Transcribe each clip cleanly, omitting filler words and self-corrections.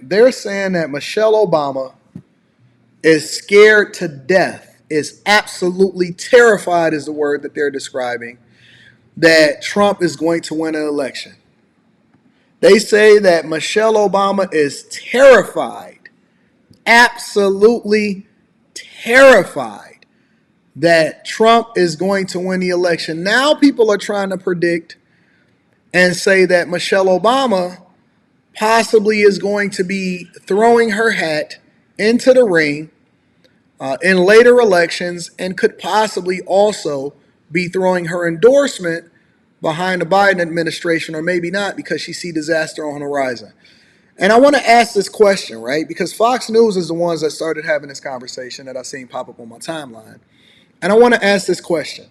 they're saying that Michelle Obama is scared to death, is absolutely terrified is the word that they're describing, that Trump is going to win an election. They say that Michelle Obama is terrified, absolutely terrified that Trump is going to win the election. Now people are trying to predict and say that Michelle Obama possibly is going to be throwing her hat into the ring in later elections and could possibly also be throwing her endorsement behind the Biden administration, or maybe not, because she sees disaster on the horizon. And I want to ask this question, right? Because Fox News is the ones that started having this conversation that I've seen pop up on my timeline. And I want to ask this question.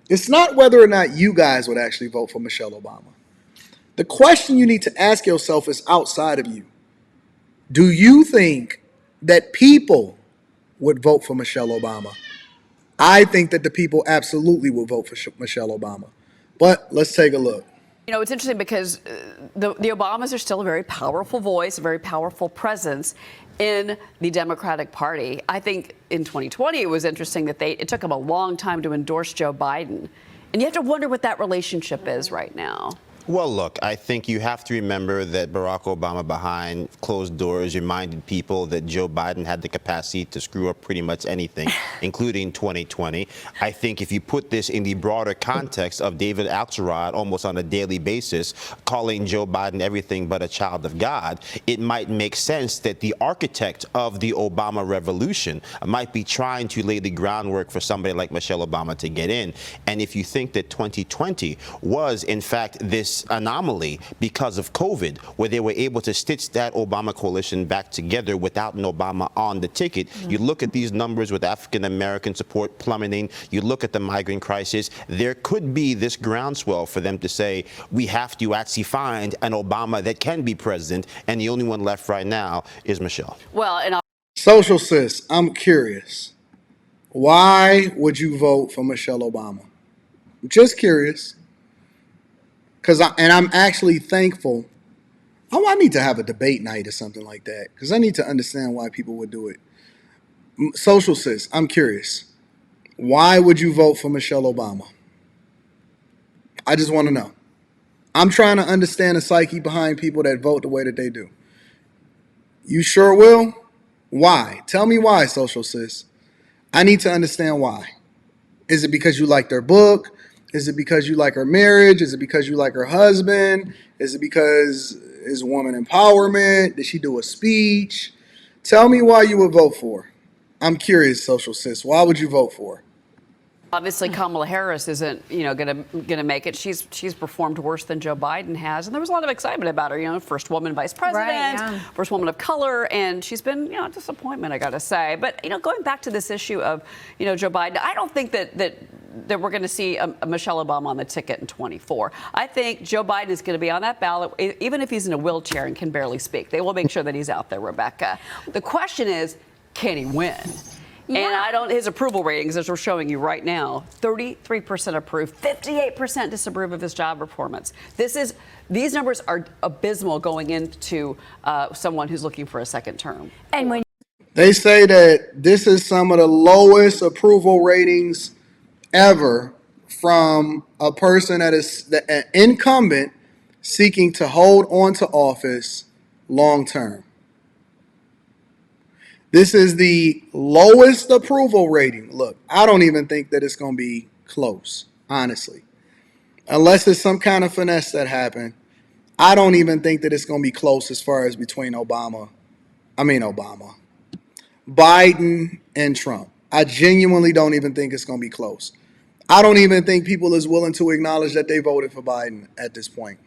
It's not whether or not you guys would actually vote for Michelle Obama. The question you need to ask yourself is outside of you. Do you think that people would vote for Michelle Obama? I think that the people absolutely will vote for Michelle Obama. But let's take a look. You know, it's interesting because the Obamas are still a very powerful voice, a very powerful presence in the Democratic Party. I think in 2020 it was interesting that it took them a long time to endorse Joe Biden. And you have to wonder what that relationship is right now. Well, look, I think you have to remember that Barack Obama behind closed doors reminded people that Joe Biden had the capacity to screw up pretty much anything, including 2020. I think if you put this in the broader context of David Axelrod almost on a daily basis calling Joe Biden everything but a child of God, it might make sense that the architect of the Obama revolution might be trying to lay the groundwork for somebody like Michelle Obama to get in. And if you think that 2020 was, in fact, this anomaly because of COVID, where they were able to stitch that Obama coalition back together without an Obama on the ticket. You look at these numbers with African-American support plummeting. You look at the migrant crisis. There could be this groundswell for them to say, we have to actually find an Obama that can be president, and the only one left right now is Michelle. Well, and Social Sis, I'm curious. Why would you vote for Michelle Obama? I'm just curious. I'm actually thankful. Oh, I need to have a debate night or something like that because I need to understand why people would do it. Social Sis, I'm curious. Why would you vote for Michelle Obama? I just want to know. I'm trying to understand the psyche behind people that vote the way that they do. You sure will? Why? Tell me why, Social Sis. I need to understand why. Is it because you like their book? Is it because you like her marriage? Is it because you like her husband? Is it because it's woman empowerment? Did she do a speech? Tell me why you would vote for her. I'm curious, Social Sis. Why would you vote for her? obviously Kamala Harris isn't, gonna make it. She's performed worse than Joe Biden has, and there was a lot of excitement about her. First woman vice president, right, yeah. First woman of color, and she's been, a disappointment, I gotta say. But going back to this issue of, Joe Biden, I don't think that we're going to see a Michelle Obama on the ticket in 24. I think Joe Biden is going to be on that ballot, even if he's in a wheelchair and can barely speak. They will make sure that he's out there, Rebecca. The question is, can he win? Yeah. And his approval ratings, as we're showing you right now, 33% approve, 58% disapprove of his job performance. These numbers are abysmal going into someone who's looking for a second term. And when they say that this is some of the lowest approval ratings ever from a person that is an incumbent seeking to hold on to office long term. This is the lowest approval rating. Look, I don't even think that it's going to be close, honestly. Unless it's some kind of finesse that happened, I don't even think that it's going to be close as far as between Biden and Trump. I genuinely don't even think it's going to be close. I don't even think people is willing to acknowledge that they voted for Biden at this point.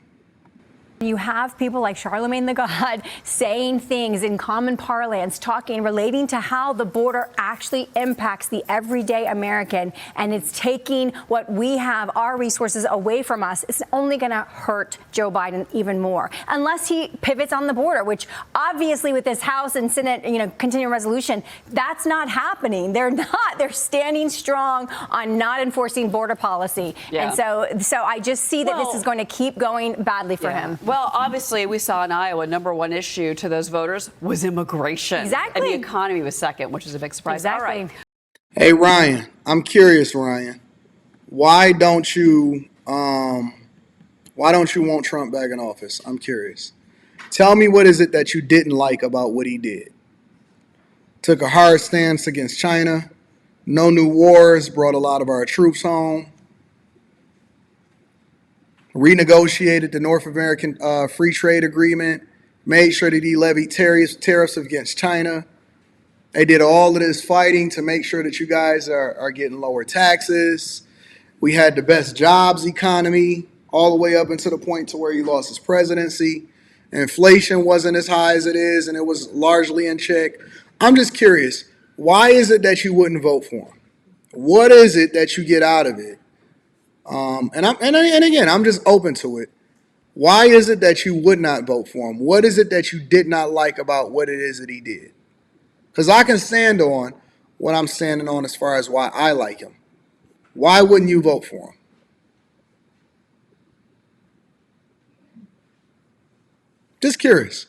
you have people like Charlemagne the God saying things in common parlance, relating to how the border actually impacts the everyday American, and it's taking what we have, our resources, away from us, it's only going to hurt Joe Biden even more, unless he pivots on the border, which obviously with this House and Senate, continuing resolution, that's not happening. They're not. They're standing strong on not enforcing border policy. Yeah. And so I just see that this is going to keep going badly for him. Well, obviously, we saw in Iowa, number one issue to those voters was immigration. Exactly. And the economy was second, which is a big surprise. Exactly. All right. Hey, Ryan, I'm curious, Ryan. Why don't you want Trump back in office? I'm curious. Tell me, what is it that you didn't like about what he did? Took a hard stance against China. No new wars, brought a lot of our troops home. Renegotiated the North American Free Trade Agreement. Made sure that he levied tariffs against China. They did all of this fighting to make sure that you guys are getting lower taxes. We had the best jobs economy all the way up until the point to where he lost his presidency. Inflation wasn't as high as it is, and it was largely in check. I'm just curious, why is it that you wouldn't vote for him? What is it that you get out of it? And again, I'm just open to it. Why is it that you would not vote for him? What is it that you did not like about what it is that he did? Because I can stand on what I'm standing on as far as why I like him. Why wouldn't you vote for him? Just curious.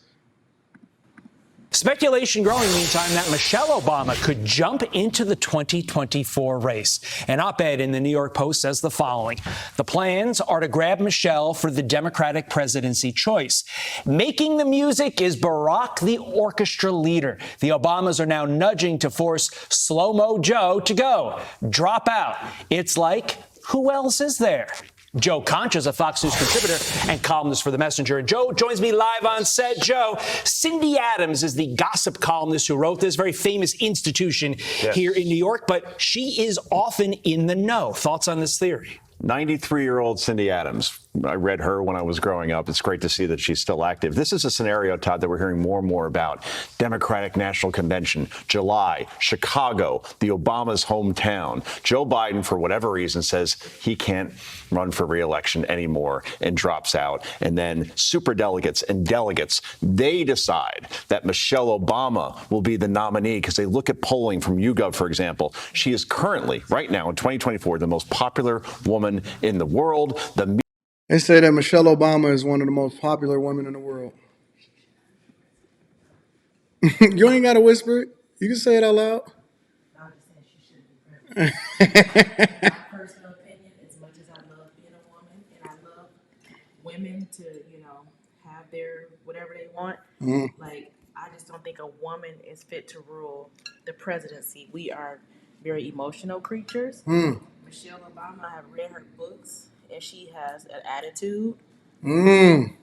Speculation growing, meantime, that Michelle Obama could jump into the 2024 race. An op-ed in the New York Post says the following. The plans are to grab Michelle for the Democratic presidency choice. Making the music is Barack, the orchestra leader. The Obamas are now nudging to force Slow-Mo Joe to go. Drop out. It's like, who else is there? Joe Concha is a Fox News contributor and columnist for The Messenger. And Joe joins me live on set. Joe, Cindy Adams is the gossip columnist who wrote this very famous institution here in New York, but she is often in the know. Thoughts on this theory? 93-year-old Cindy Adams. I read her when I was growing up. It's great to see that she's still active. This is a scenario, Todd, that we're hearing more and more about. Democratic National Convention, July, Chicago, the Obamas' hometown. Joe Biden, for whatever reason, says he can't run for re-election anymore and drops out. And then superdelegates and delegates, they decide that Michelle Obama will be the nominee because they look at polling from YouGov, for example. She is currently, right now in 2024, the most popular woman in the world. They say that Michelle Obama is one of the most popular women in the world. You ain't got to whisper it. You can say it out loud. I'm just saying she should be president. My personal opinion, as much as I love being a woman and I love women to, have their whatever they want, like, I just don't think a woman is fit to rule the presidency. We are very emotional creatures. Michelle Obama, I have read her books, and she has an attitude, and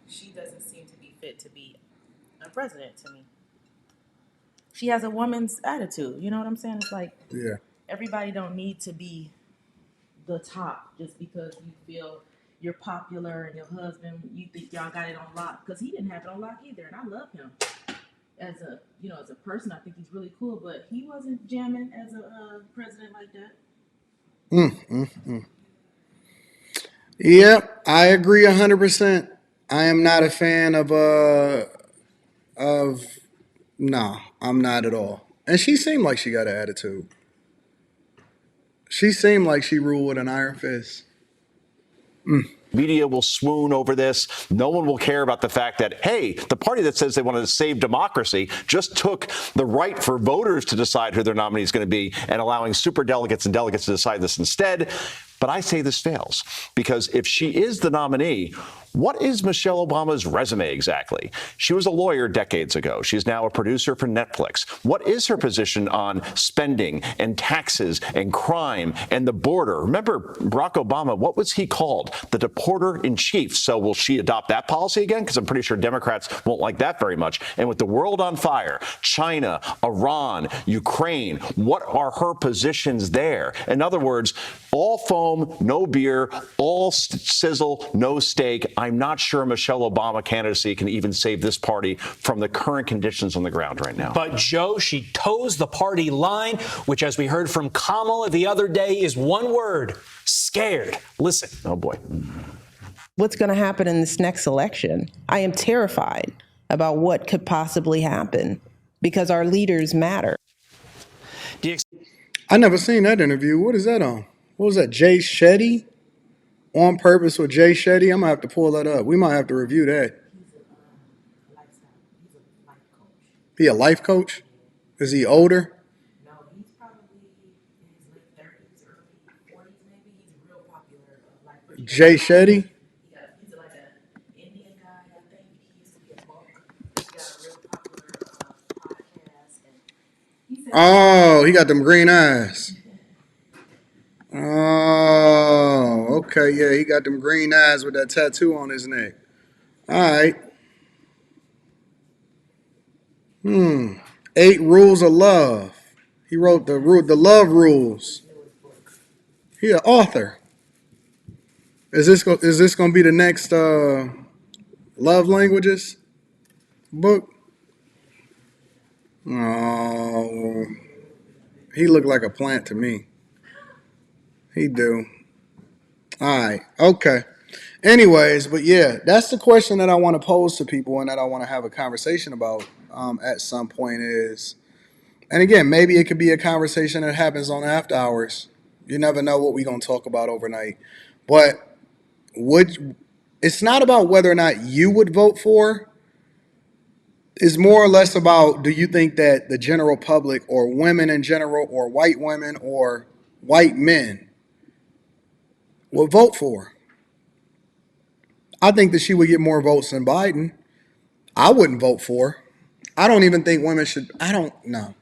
she doesn't seem to be fit to be a president to me. She has a woman's attitude. You know what I'm saying? It's like, everybody don't need to be the top just because you feel you're popular and your husband, you think y'all got it on lock, because he didn't have it on lock either, and I love him. As a person, I think he's really cool, but he wasn't jamming as a president like that. Yep, I agree 100%. I am not a fan no, I'm not at all. And she seemed like she got an attitude. She seemed like she ruled with an iron fist. Media will swoon over this. No one will care about the fact that, hey, the party that says they wanted to save democracy just took the right for voters to decide who their nominee is going to be and allowing superdelegates and delegates to decide this instead. But I say this fails because if she is the nominee, what is Michelle Obama's resume exactly? She was a lawyer decades ago. She's now a producer for Netflix. What is her position on spending and taxes and crime and the border? Remember Barack Obama, what was he called? The deporter in chief. So will she adopt that policy again? Because I'm pretty sure Democrats won't like that very much. And with the world on fire, China, Iran, Ukraine, what are her positions there? In other words, all foam, no beer, all sizzle, no steak. I'm not sure Michelle Obama candidacy can even save this party from the current conditions on the ground right now. But, Joe, she toes the party line, which, as we heard from Kamala the other day, is one word: scared. Listen. Oh, boy. What's going to happen in this next election? I am terrified about what could possibly happen because our leaders matter. I never seen that interview. What is that on? What was that, Jay Shetty? On Purpose with Jay Shetty. I'm gonna have to pull that up. We might have to review that. He a life coach? Is he older? No, he's probably in his late 30s, early 40s, maybe. He's a real popular life coach. Jay Shetty? He's like an Indian guy, I think. He used to be a monk. He's got a real popular podcast, and he said, Oh, he got them green eyes. Oh, okay, yeah, he got them green eyes with that tattoo on his neck. All right. 8 Rules of Love. He wrote the love rules. He an author. Is this gonna be the next love languages book? Oh, he looked like a plant to me. He do. All right. Okay. Anyways, but yeah, that's the question that I want to pose to people and that I want to have a conversation about at some point is, and again, maybe it could be a conversation that happens on after hours. You never know what we're going to talk about overnight. But it's not about whether or not you would vote for. It's more or less about, do you think that the general public or women in general or white women or white men will vote for? I think that she would get more votes than Biden. I wouldn't vote for her. I don't even think women should. I don't. No.